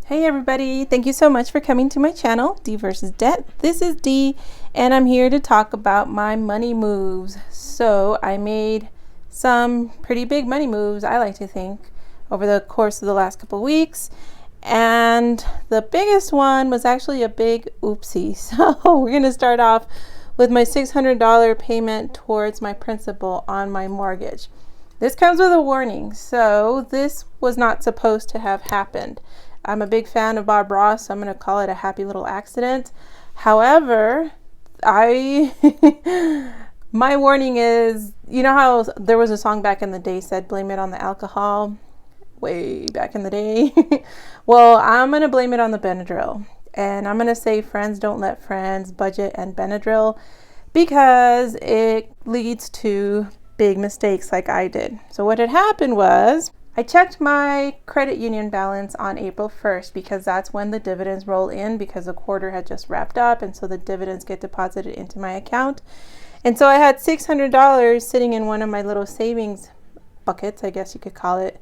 Hey everybody, thank you so much for coming to my channel, d.vs.debt. This is D, and I'm here to talk about my money moves. So I made some pretty big money moves, I like to think, over the course of the last couple weeks. And the biggest one was actually a big oopsie. So we're going to start off with my $600 payment towards my principal on my mortgage. This comes with a warning. So this was not supposed to have happened. I'm a big fan of Bob Ross, so I'm going to call it a happy little accident. However, my warning is, you know how there was a song back in the day said, blame it on the alcohol, way back in the day? Well, I'm going to blame it on the Benadryl. And I'm going to say friends don't let friends, budget and Benadryl, because it leads to big mistakes like I did. So what had happened was, I checked my credit union balance on April 1st because that's when the dividends roll in, because the quarter had just wrapped up, and so the dividends get deposited into my account. And so I had $600 sitting in one of my little savings buckets, I guess you could call it,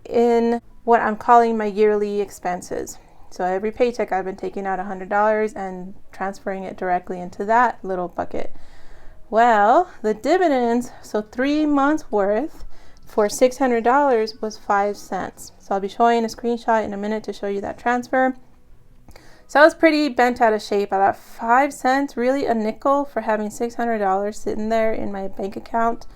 in what I'm calling my yearly expenses. So every paycheck I've been taking out $100 and transferring it directly into that little bucket. Well, the dividends, so 3 months worth, for $600 was 5 cents. So I'll be showing a screenshot in a minute to show you that transfer. So I was pretty bent out of shape. I thought 5 cents, really a nickel for having $600 sitting there in my bank account.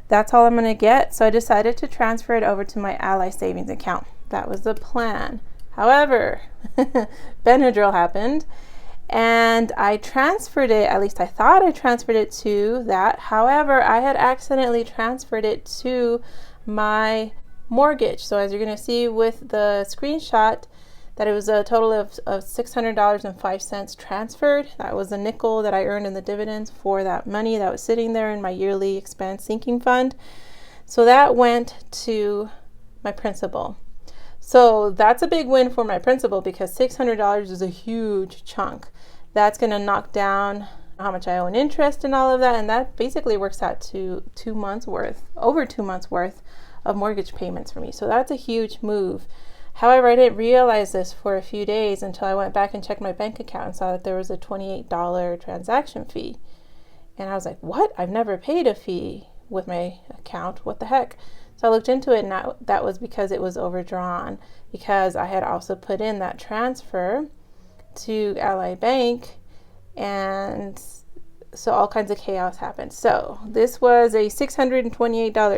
That's all I'm going to get. So I decided to transfer it over to my Ally savings account. That was the plan. However, Benadryl happened. And I transferred it, at least I thought I transferred it to that. However, I had accidentally transferred it to my mortgage. So as you're going to see with the screenshot, that it was a total of $600.05 transferred. That was a nickel that I earned in the dividends for that money that was sitting there in my yearly expense sinking fund. So that went to my principal. So that's a big win for my principal, because $600 is a huge chunk. That's going to knock down how much I owe in interest and all of that. And that basically works out to 2 months worth, over 2 months worth of mortgage payments for me. So that's a huge move. However, I didn't realize this for a few days until I went back and checked my bank account and saw that there was a $28 transaction fee. And I was like, what? I've never paid a fee with my account. What the heck? So I looked into it, and that was because it was overdrawn, because I had also put in that transfer to Ally Bank, and so all kinds of chaos happened. So this was a $628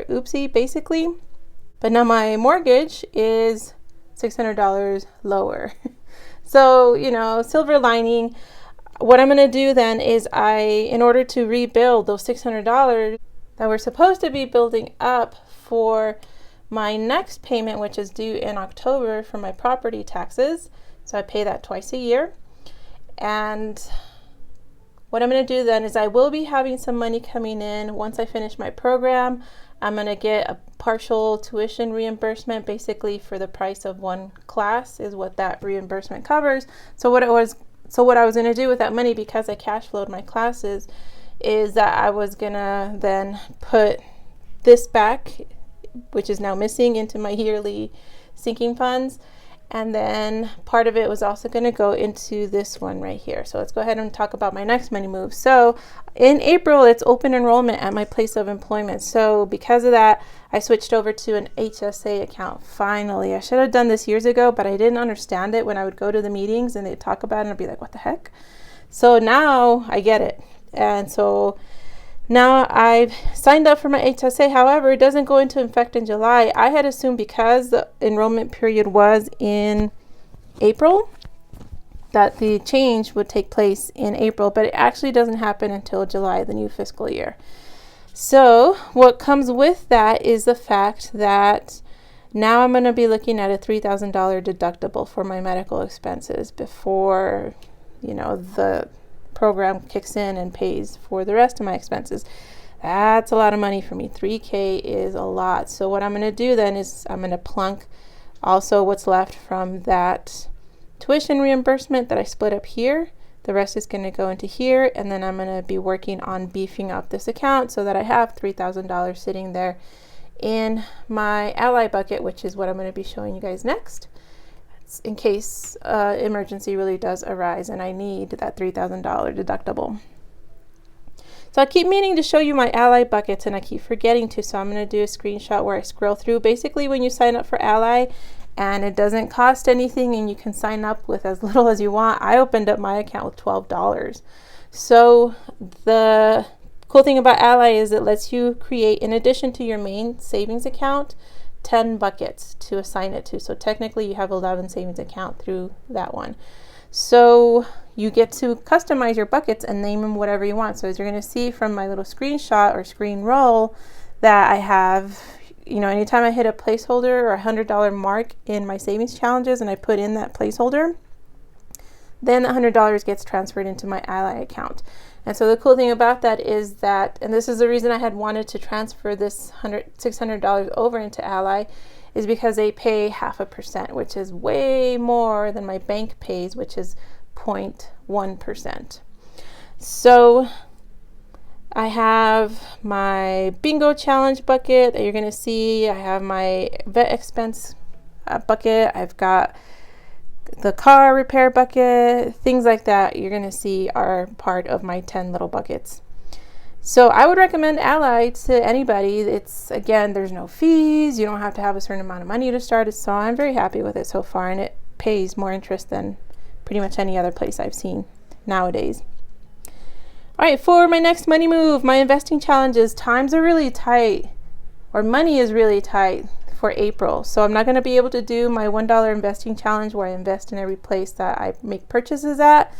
oopsie basically, but now my mortgage is $600 lower. So, you know, silver lining. What I'm going to do then is in order to rebuild those $600 that we're supposed to be building up for my next payment, which is due in October for my property taxes. So I pay that twice a year. And what I'm going to do then is I will be having some money coming in once I finish my program. I'm going to get a partial tuition reimbursement, basically for the price of one class is what that reimbursement covers. So what I was going to do with that money, because I cash flowed my classes, is that I was going to then put this back, which is now missing, into my yearly sinking funds. And then part of it was also going to go into this one right here. So let's go ahead and talk about my next money move. So in April, it's open enrollment at my place of employment. So because of that, I switched over to an HSA account. Finally, I should have done this years ago, but I didn't understand it when I would go to the meetings and they'd talk about it and I'd be like, what the heck? So now I get it. And so now I've signed up for my HSA. However, it doesn't go into effect in July. I had assumed, because the enrollment period was in April, that the change would take place in April, but it actually doesn't happen until July, the new fiscal year. So what comes with that is the fact that now I'm going to be looking at a $3,000 deductible for my medical expenses before, you know, the program kicks in and pays for the rest of my expenses. That's a lot of money for me. $3,000 is a lot. So what I'm going to do then is I'm going to plunk also what's left from that tuition reimbursement that I split up here. The rest is going to go into here, and then I'm going to be working on beefing up this account so that I have $3,000 sitting there in my Ally bucket, which is what I'm going to be showing you guys next. in case emergency really does arise and I need that $3,000 deductible. So I keep meaning to show you my Ally buckets and I keep forgetting to, so I'm going to do a screenshot where I scroll through. Basically, when you sign up for Ally and it doesn't cost anything and you can sign up with as little as you want, I opened up my account with $12. So the cool thing about Ally is it lets you create, in addition to your main savings account, 10 buckets to assign it to. So technically you have 11 savings account through that one. So you get to customize your buckets and name them whatever you want. So as you're going to see from my little screenshot or screen roll that I have, you know, anytime I hit a placeholder or $100 mark in my savings challenges and I put in that placeholder, then the $100 gets transferred into my Ally account. And so the cool thing about that is that, and this is the reason I had wanted to transfer this $600 over into Ally, is because they pay 0.5%, which is way more than my bank pays, which is 0.1%. So I have my bingo challenge bucket that you're going to see. I have my vet expense bucket. I've got the car repair bucket, things like that you're going to see are part of my 10 little buckets. So I would recommend Ally to anybody. It's, again, there's no fees. You don't have to have a certain amount of money to start it. So I'm very happy with it so far, and it pays more interest than pretty much any other place I've seen nowadays. All right, for my next money move, my investing challenges, times are really tight, or money is really tight for April. So I'm not going to be able to do my $1 investing challenge where I invest in every place that I make purchases at.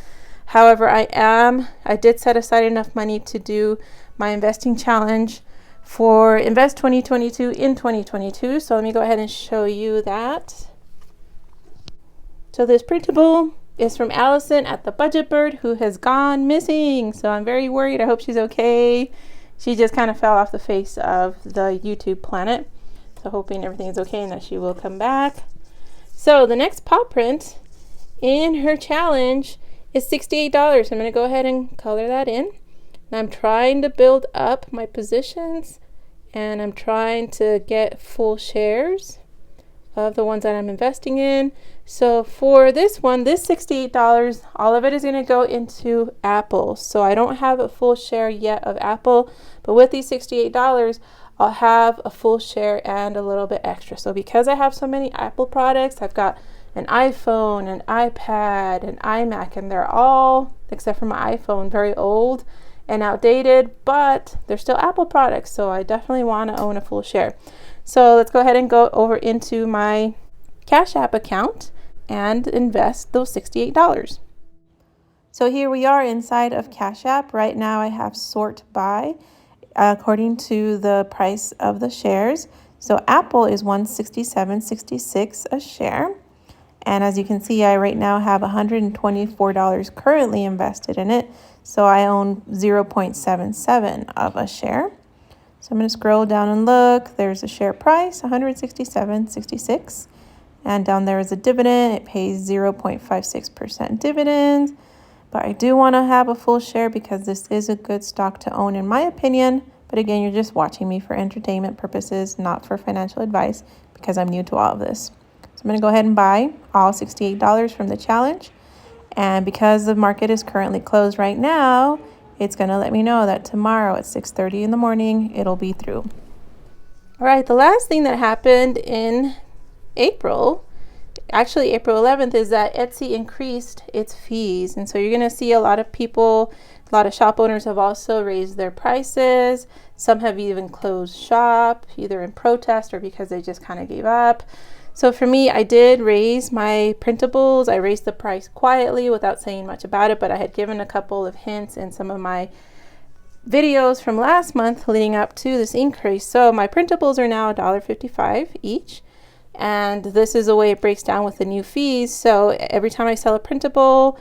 However, I did set aside enough money to do my investing challenge for Invest 2022 in 2022. So let me go ahead and show you that. So this printable is from Allison at the Budget Bird, who has gone missing. So I'm very worried. I hope she's okay. She just kind of fell off the face of the YouTube planet. So hoping everything is okay and that she will come back. So the next paw print in her challenge is $68. I'm going to go ahead and color that in. And I'm trying to build up my positions, and I'm trying to get full shares of the ones that I'm investing in. So for this one, this $68, all of it is going to go into Apple. So I don't have a full share yet of Apple, but with these $68, I'll have a full share and a little bit extra. So because I have so many Apple products, I've got an iPhone, an iPad, an iMac, and they're all, except for my iPhone, very old and outdated, but they're still Apple products, so I definitely want to own a full share. So let's go ahead and go over into my CashApp account and invest those $68. So here we are inside of CashApp. Right now I have sort by according to the price of the shares. So Apple is $167.66 a share. And as you can see, I right now have $124 currently invested in it. So I own 0.77 of a share. So I'm going to scroll down and look. There's a share price, $167.66. And down there is a dividend. It pays 0.56% dividends. But I do want to have a full share because this is a good stock to own in my opinion. But again, you're just watching me for entertainment purposes, not for financial advice, because I'm new to all of this. So I'm going to go ahead and buy all $68 from the challenge. And because the market is currently closed right now, it's going to let me know that tomorrow at 6:30 in the morning, it'll be through. All right, the last thing that happened in April, actually April 11th, is that Etsy increased its fees. And so you're going to see a lot of people, a lot of shop owners have also raised their prices. Some have even closed shop, either in protest or because they just kind of gave up. So for me, I did raise my printables. I raised the price quietly without saying much about it, but I had given a couple of hints in some of my videos from last month leading up to this increase. So my printables are now $1.55 each. And this is the way it breaks down with the new fees. So every time I sell a printable,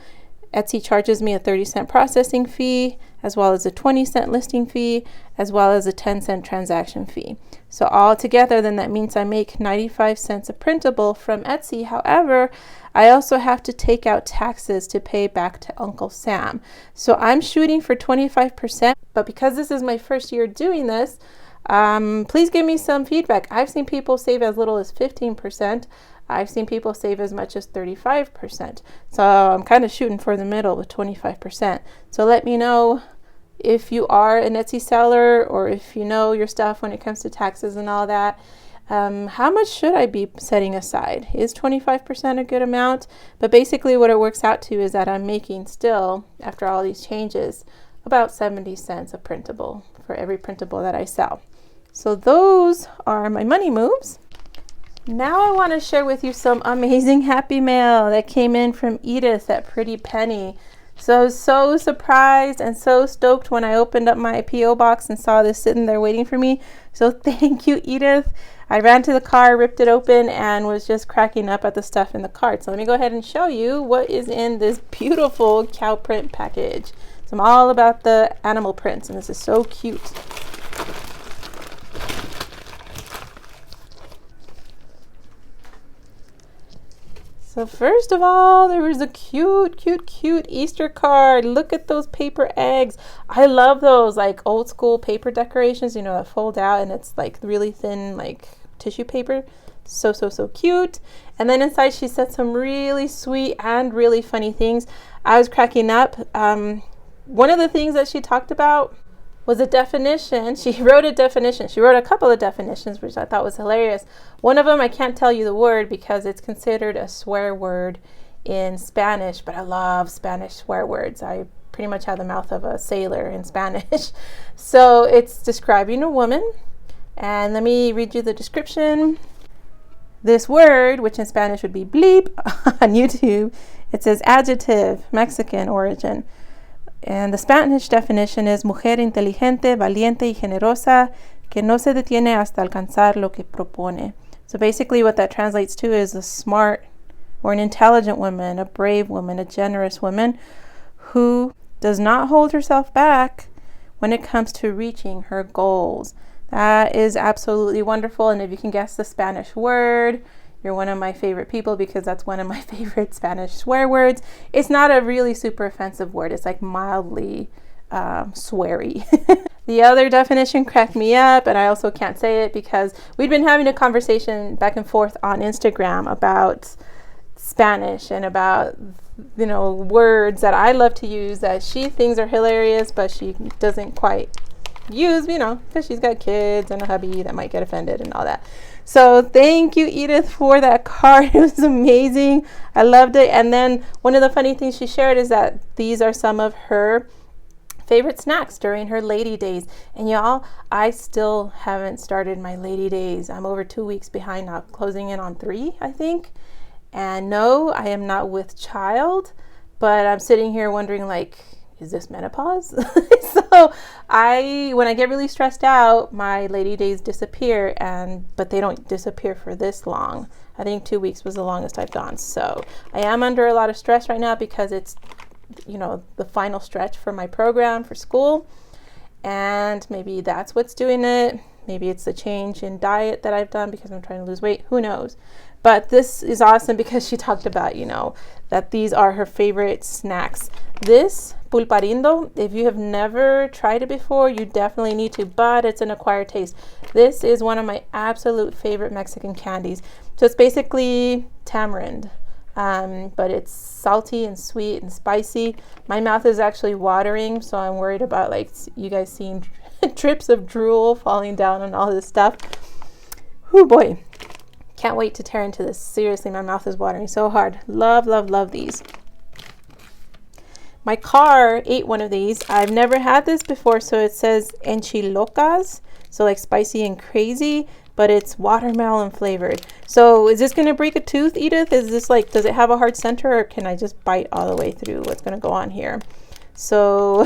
Etsy charges me a 30-cent processing fee, as well as a 20-cent listing fee, as well as a 10-cent transaction fee. So all together, then that means I make 95 cents a printable from Etsy. However, I also have to take out taxes to pay back to Uncle Sam. So I'm shooting for 25%, but because this is my first year doing this, Please give me some feedback. I've seen people save as little as 15%. I've seen people save as much as 35%. So I'm kind of shooting for the middle with 25%. So let me know if you are an Etsy seller or if you know your stuff when it comes to taxes and all that. How much should I be setting aside? Is 25% a good amount? But basically what it works out to is that I'm making still, after all these changes, about 70 cents a printable for every printable that I sell. So those are my money moves. Now I want to share with you some amazing happy mail that came in from Edith at Pretty Penny. So I was so surprised and so stoked when I opened up my P.O. box and saw this sitting there waiting for me. So thank you, Edith. I ran to the car, ripped it open, and was just cracking up at the stuff in the cart. So let me go ahead and show you what is in this beautiful cow print package. So I'm all about the animal prints, and this is so cute. So first of all, there was a cute Easter card. Look at those paper eggs. I love those like old school paper decorations, you know, that fold out and it's like really thin like tissue paper. So cute. And then inside she said some really sweet and really funny things. I was cracking up. One of the things that she talked about was a definition. She wrote a definition. She wrote a couple of definitions, which I thought was hilarious. One of them, I can't tell you the word because it's considered a swear word in Spanish, but I love Spanish swear words. I pretty much have the mouth of a sailor in Spanish. So it's describing a woman. And let me read you the description. This word, which in Spanish would be bleep on YouTube, it says adjective, Mexican origin. And the Spanish definition is mujer inteligente, valiente y generosa, que no se detiene hasta alcanzar lo que propone. So basically what that translates to is a smart or an intelligent woman, a brave woman, a generous woman who does not hold herself back when it comes to reaching her goals. That is absolutely wonderful. And if you can guess the Spanish word, you're one of my favorite people because that's one of my favorite Spanish swear words. It's not a really super offensive word. It's like mildly sweary. The other definition cracked me up, and I also can't say it because we'd been having a conversation back and forth on Instagram about Spanish and about, you know, words that I love to use that she thinks are hilarious, but she doesn't quite use, you know, because she's got kids and a hubby that might get offended and all that. So thank you, Edith, for that card. It was amazing. I loved it. And then one of the funny things she shared is that these are some of her favorite snacks during her lady days. And y'all, I still haven't started my lady days. I'm over 2 weeks behind now, closing in on 3, I think. And no, I am not with child, but I'm sitting here wondering, like, is this menopause? So when I get really stressed out, my lady days disappear, but they don't disappear for this long. I think 2 weeks was the longest I've gone. So I am under a lot of stress right now because it's, you know, the final stretch for my program for school. And maybe that's what's doing it. Maybe it's the change in diet that I've done because I'm trying to lose weight. Who knows? But this is awesome because she talked about, you know, that these are her favorite snacks. This pulparindo, if you have never tried it before, you definitely need to, but it's an acquired taste. This is one of my absolute favorite Mexican candies. So it's basically tamarind, but it's salty and sweet and spicy. My mouth is actually watering, so I'm worried about, like, you guys seeing drips of drool falling down on all this stuff. Oh boy. Can't wait to tear into this. Seriously, my mouth is watering so hard. Love these. My car ate one of these. I've never had this before, so it says enchilocas, so like spicy and crazy, but it's watermelon flavored. So is this going to break a tooth, Edith? Is this like, does it have a hard center, or can I just bite all the way through what's going to go on here? So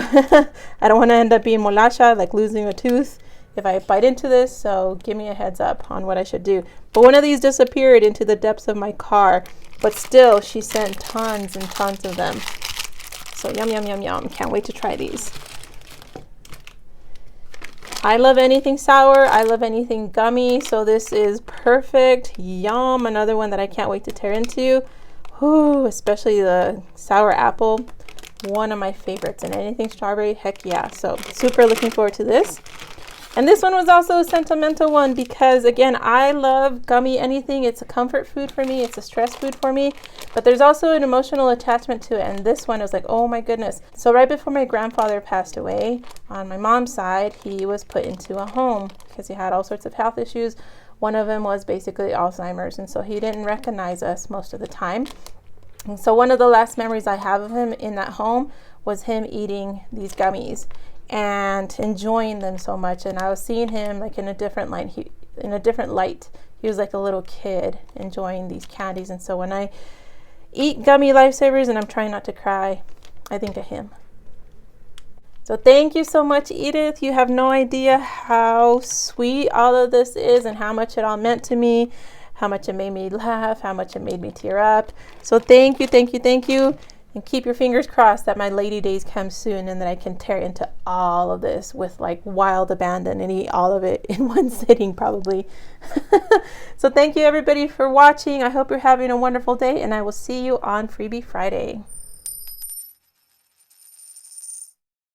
I don't want to end up being molacha, like losing a tooth if I bite into this, so give me a heads up on what I should do. But one of these disappeared into the depths of my car, but still she sent tons and tons of them. So yum. Can't wait to try these. I love anything sour. I love anything gummy, so this is perfect. Yum. Another one that I can't wait to tear into. Ooh, especially the sour apple. One of my favorites. And anything strawberry, heck yeah. So super looking forward to this. And this one was also a sentimental one because, again, I love gummy anything. It's a comfort food for me. It's a stress food for me. But there's also an emotional attachment to it. And this one was like, oh my goodness. So right before my grandfather passed away, on my mom's side, he was put into a home because he had all sorts of health issues. One of them was basically Alzheimer's. And so he didn't recognize us most of the time. And so one of the last memories I have of him in that home was him eating these gummies and enjoying them so much. And I was seeing him like in a different light. He was like a little kid enjoying these candies. And so when I eat gummy lifesavers and I'm trying not to cry, I think of him. So thank you so much, Edith. You have no idea how sweet all of this is and how much it all meant to me, how much it made me laugh, how much it made me tear up. So thank you, thank you, thank you. And keep your fingers crossed that my lady days come soon and that I can tear into all of this with like wild abandon and eat all of it in one sitting probably. So thank you everybody for watching. I hope you're having a wonderful day and I will see you on Freebie Friday.